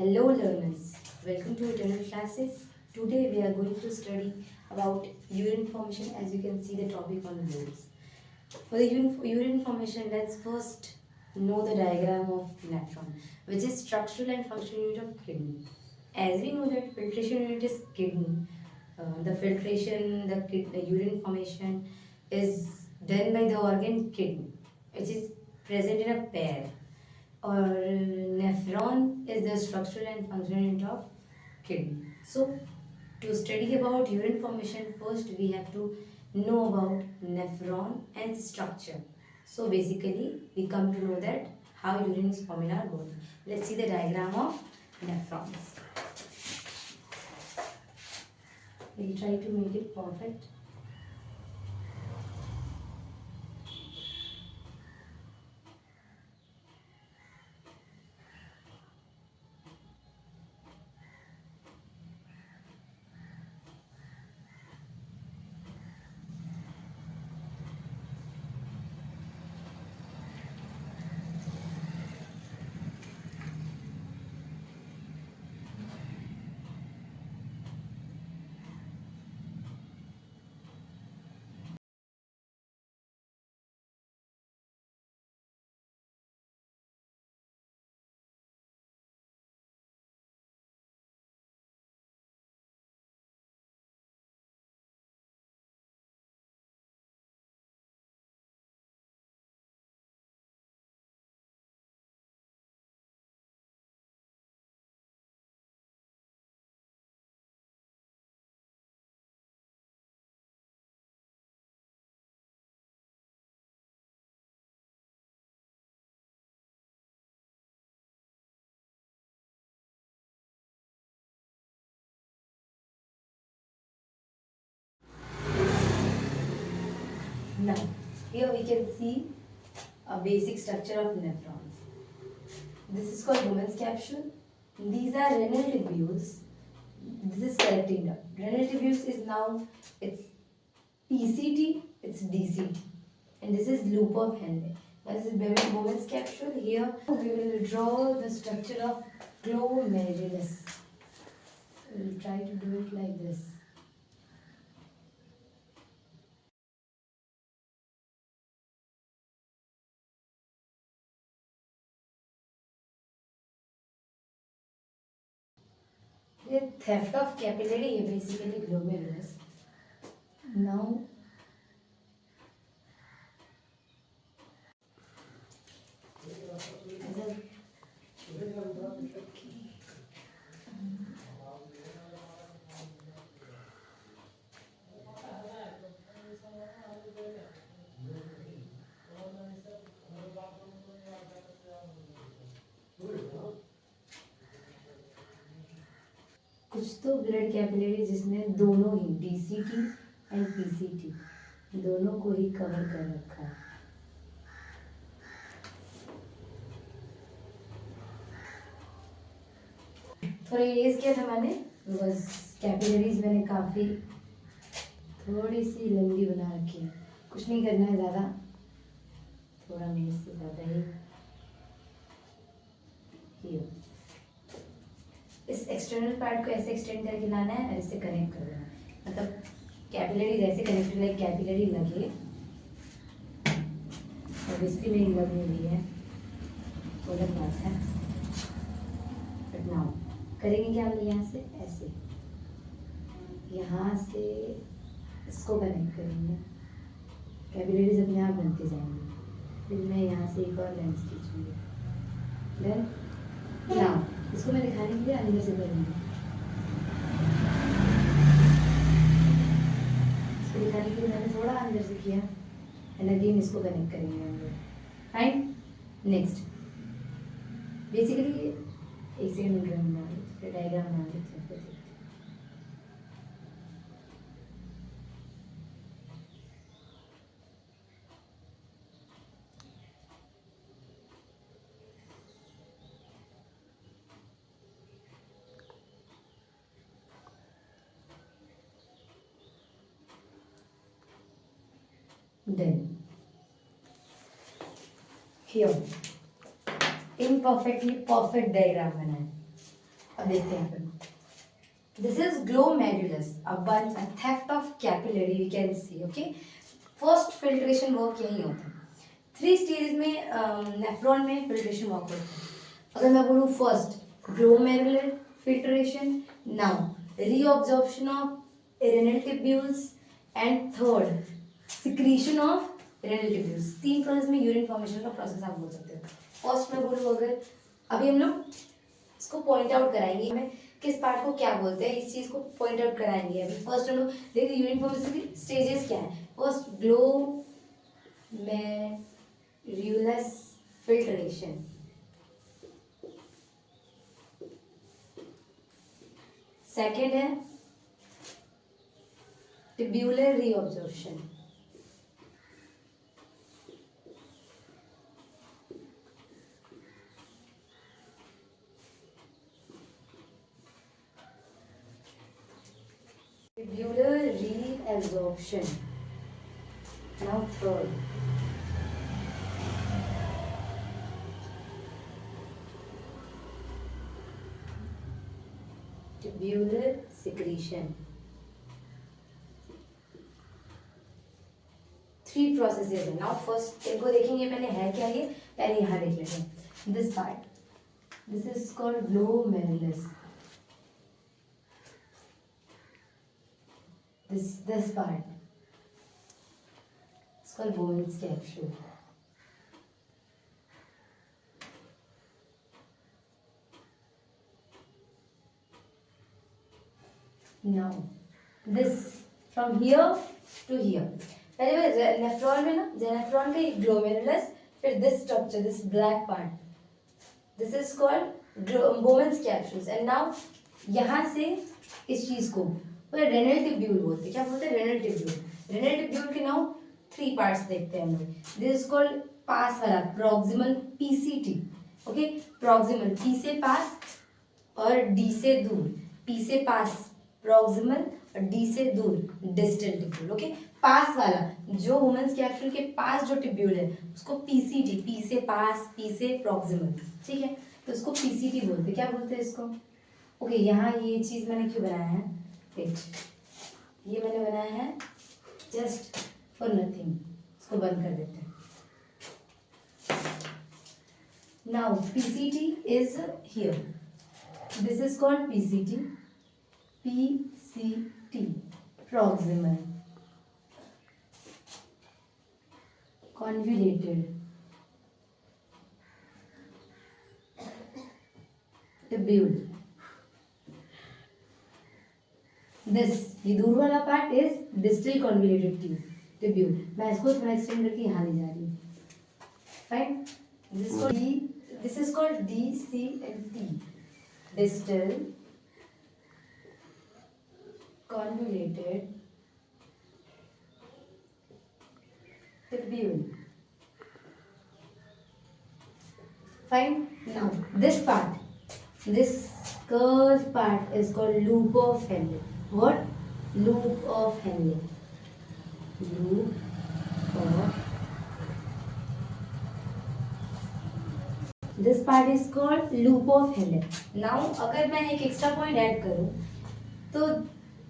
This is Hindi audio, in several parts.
Hello learners, welcome to Eternal Classes. Today we are going to study about urine formation. As you can see the topic on the boards. For the urine formation, let's first know the diagram of nephron, which is structural and functional unit of kidney. As we know that filtration unit is kidney, the filtration, the urine formation is done by the organ kidney, which is present in a pair. Or nephron is the structural and functional unit of kidney. So to study about urine formation, first we have to know about nephron and structure. So basically we come to know that how urine is formed in our body. Let's see the diagram of nephrons. We'll try to make it perfect. Now here we can see a basic structure of nephrons. This is called Bowman's capsule. These are renal tubules. This is collecting duct. Renal tubules is now it's PCT, it's DCT, and this is loop of Henle. Now this is Bowman's capsule. Here we will draw the structure of glomerulus. We will try to do it like this. The theft of capillary है basically glomerulus. Now कुछ तो ब्लड कैपिलरी जिसमें दोनों ही डीसीटी एंड पीसीटी दोनों को ही कवर कर रखा है. थोड़ा इरेज किया था मैंने बस कैपिलरीज मैंने काफ़ी थोड़ी सी लंबी बना रखी है. कुछ नहीं करना है ज़्यादा, थोड़ा मेरे से ज़्यादा ही. इस एक्सटर्नल पार्ट को ऐसे एक्सटेंड करके लाना है और इससे कनेक्ट कर देना है. मतलब कैपिलरीज ऐसे कनेक्टेड लाइक कैपिलरी लगे. ऑब्वियसली मेरी लग नहीं रही है, वो अलग बात है. बट नाउ करेंगे क्या हम यहाँ से ऐसे यहाँ से इसको कनेक्ट करेंगे. कैपिलरीज अपने आप बनते जाएंगे. फिर मैं यहाँ से एक और लेंस खींचूंगी. देन नाउ इसको मैं दिखाने के लिए अंदर से करूँगी. इसको दिखाने के लिए मैंने थोड़ा अंदर से किया एंड अगेन इसको कनेक्ट करेंगे हम लोग. फाइन. नेक्स्ट बेसिकली एक सेकंड में ड्राइंग बना लेते फिर डायग्राम बना लेते हैं. फिर देखते हैं. Then here imperfectly perfect diagram बना है. अब देखते हैं अपन, this is glomerulus, a theft of capillary we can see, okay. first filtration work यही होता है, 3 स्टेज में नेफ्रॉन में फिल्ट्रेशन वर्क होता है। अगर मैं बोलूँ first glomerular filtration, now reabsorption of renal tubules, and third secretion of renal tubules. 3 process में यूरिन फॉर्मेशन का प्रोसेस आप बोल सकते हो। फर्स्ट मैं बोलूँ, अगर अभी हम लोग इसको पॉइंट आउट कराएंगे, हमें किस पार्ट को क्या बोलते हैं इस चीज को पॉइंट आउट कराएंगे। अभी फर्स्ट हम लोग देखिए यूरिन फॉर्मेशन की स्टेजेस क्या है। फर्स्ट ग्लोमेरुलस फिल्ट्रेशन, सेकेंड है tubular reabsorption, tubular reabsorption. Now third, tubular secretion. 3 processes है। Now first इनको देखेंगे पहले है क्या ये, पहले यहाँ देख लेते हैं। This part, this is called glomerulus. This part, it's called Bowman's capsule. Now this from here to here, पहले नेफ्रॉन में ना, नेफ्रॉन का ये ग्लोमेरुलस, फिर this structure, this black part, this is called Bowman's capsules, and now यहाँ से इस चीज को रेनल ट्यूब्यूल बोलते हैं। क्या बोलते हैं? Renal tubule. रेनल ट्यूब्यूल के नाउ 3 पार्ट्स देखते हैं हम लोग। दिस इज कॉल्ड पास वाला proximal PCT, okay. Proximal P से पास और डी से दूर, पी से पास प्रॉक्सिमल और डी से दूर डिस्टल ट्यूब्यूल, ओके। पास वाला जो वुमेन्स कैप्सूल के पास जो ट्यूब्यूल है उसको पीसीटी, पी से पास, पी से प्रॉक्सिमल, ठीक है, तो उसको पीसीटी बोलते हैं। क्या बोलते हैं इसको? ओके, यहाँ ये चीज मैंने क्यों बनाया है, ये मैंने बनाया है जस्ट फॉर नथिंग, इसको बंद कर देते हैं। Now PCT is here, this is called PCT, PCT proximal convoluted tubule. This ये दूर वाला part is distal convoluted tubule. मैं इसको थोड़ा एक्सटेंड करके यहाँ ले जा रही हूँ। Fine, this is called DCLT, distal convoluted tubule. Fine. Now this part, this curved part is called loop of Henle. What? Loop of Henle. Loop of. This part is called loop of Henle. Now अगर मैं एक एक्स्ट्रा पॉइंट ऐड करूँ तो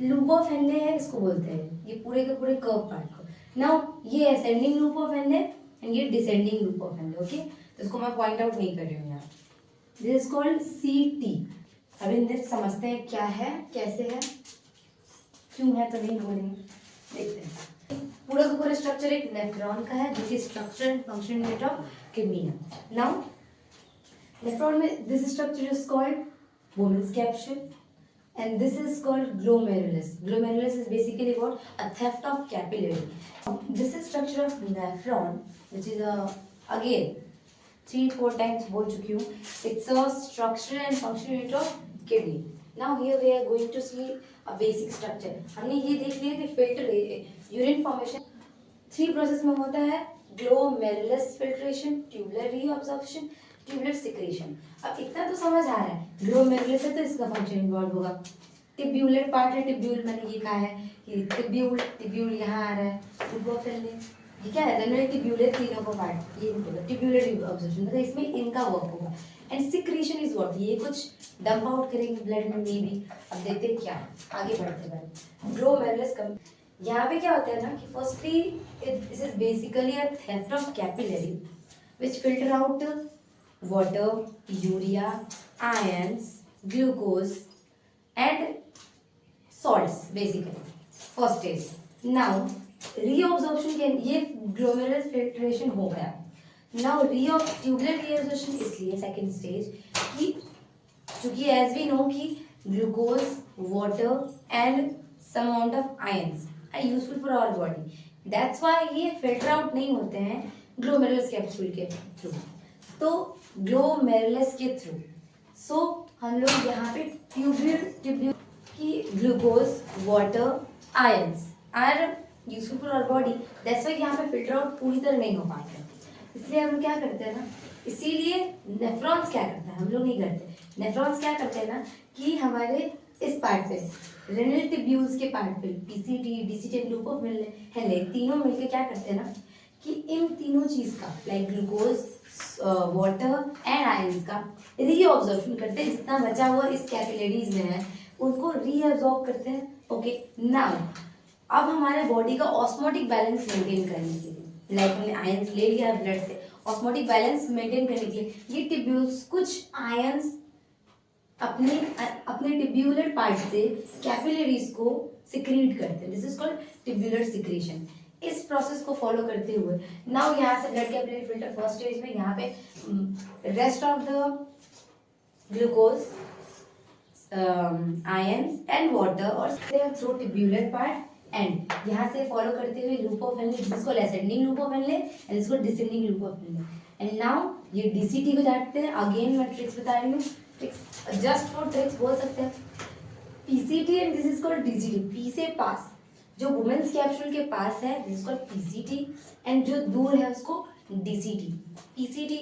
लूप ऑफ हेनले है, इसको बोलते हैं ये पूरे के पूरे कर्व पार्ट को। नाउ ये ascending loop of Henle and ये descending loop of Henle, okay. तो इसको मैं पॉइंट आउट नहीं कर रही हूँ यहाँ। दिस इज कॉल्ड सीटी। अब इन समझते हैं क्या है, कैसे है, क्यों है, तो नहीं बोलेंगे, देखते हैं। पूरा का पूरा स्ट्रक्चर एक नेफ्रॉन का है जो कि structure and function unit of kidney है। नाउ नेफ्रॉन में this structure is called Bowman's capsule. And this is called glomerulus. Glomerulus is basically what? A theft of capillary. This is structure of nephron, which is again 3-4 times बोल चुकी हूँ. It's a structure and function unit of kidney. Now here we are going to see a basic structure. हमने ये देख लिया कि filter urine formation 3 process में होता है. Glomerulus filtration, tubular reabsorption, tubular secretion. अब इतना तो समझ आ रहा है, ग्लोमेरुलस है तो इसका फंक्शन इन्वॉल्व होगा। टिब्यूलर पार्ट है, टिब्यूल मैंने ये कहा है कि टिब्यूल यहाँ आ रहा है, लूप ऑफ हेनले, ये क्या है, रेनल ट्यूब्यूलर तीनों का पार्ट, ये ट्यूब्यूलर ऑब्जर्वेशन, मतलब इसमें इनका वर्क होगा। एंड सिक्रीशन इज व्हाट, ये कुछ डंप आउट करेंगे ब्लड में मे बी। अब देखते हैं क्या, आगे बढ़ते हैं। ग्लोमेरुलस कम, यहाँ पे क्या होता है ना कि firstly this is basically a theft of capillary which filter out water, urea, ions, glucose and salts basically. First stage. Now reabsorption can, ये glomerular filtration हो गया। Now tubular reabsorption इसलिए second stage कि चूंकि as we know कि glucose, water and some amount of ions are useful for our body. That's why ये filter out नहीं होते हैं glomerulus capsule के through, तो ग्लोमेरुलस के थ्रू। सो हम लोग यहाँ पे ट्यूब्यूल की glucose, water, ions are useful for our body. That's why यहाँ पे फिल्टर आउट पूरी तरह नहीं हो पाते, इसलिए हम क्या करते हैं ना, इसीलिए नेफ्रॉन्स क्या करता है, हम लोग नहीं करते। नेफ्रॉन्स क्या करते हैं ना कि हमारे इस पार्ट पे, रेनल ट्यूब्यूल्स के पार्ट पे, पीसीटी, डीसीटी, ग्लूकोज, तीनों मिलकर क्या करते हैं ना कि इन तीनों चीज का like glucose, water and ions का रीअब्जॉर्प्शन करते हैं। जितना बचा हुआ इस कैपिलरीज में है उनको रीअब्जॉर्ब करते हैं। ओके, नाउ अब हमारे बॉडी का ऑस्मोटिक बैलेंस मेंटेन करने के लिए, लाइक हमने आयंस ले लिया ब्लड से, ऑस्मोटिक बैलेंस मेंटेन करने के लिए ये टिब्यूल्स कुछ आयंस अपने अपने टिब्यूलर पार्ट से कैपिलरीज को सिक्रीट करते हैं। This is called tubular secretion. इस प्रोसेस को फॉलो करते हुए नाउ यहाँ से blood capillary filter first stage में, यहाँ पे rest of the glucose, ions and water और थ्रू टिब्यूलर पार्ट एंड यहाँ से फॉलो करते हुए लूप ऑफ हेनले, जिसको ascending loop of Henle and इसको descending loop of Henle. And now ये डीसीटी को जाते हैं। अगेन मैं ट्रिक्स बता रही हूँ, ट्रिक्स जस्ट फॉर ट्रिक्स बोल सकते हैं। PCT and this is called DCT, P से पास, जो वुमेन्स कैप्सूल के पास है this is called PCT and जो दूर है उसको डीसीटी। पीसीटी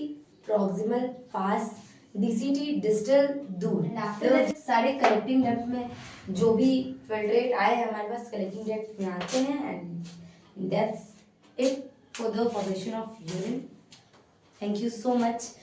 प्रॉक्सिमल पास, डीसीटी डिस्टल दूर। एंड आफ्टर दैट सारे कलेक्टिंग डक्ट में जो भी फिल्ट्रेट आए हैं हमारे पास कलेक्टिंग डक्ट में आते हैं and that's it for the formation of urine. Thank you so much.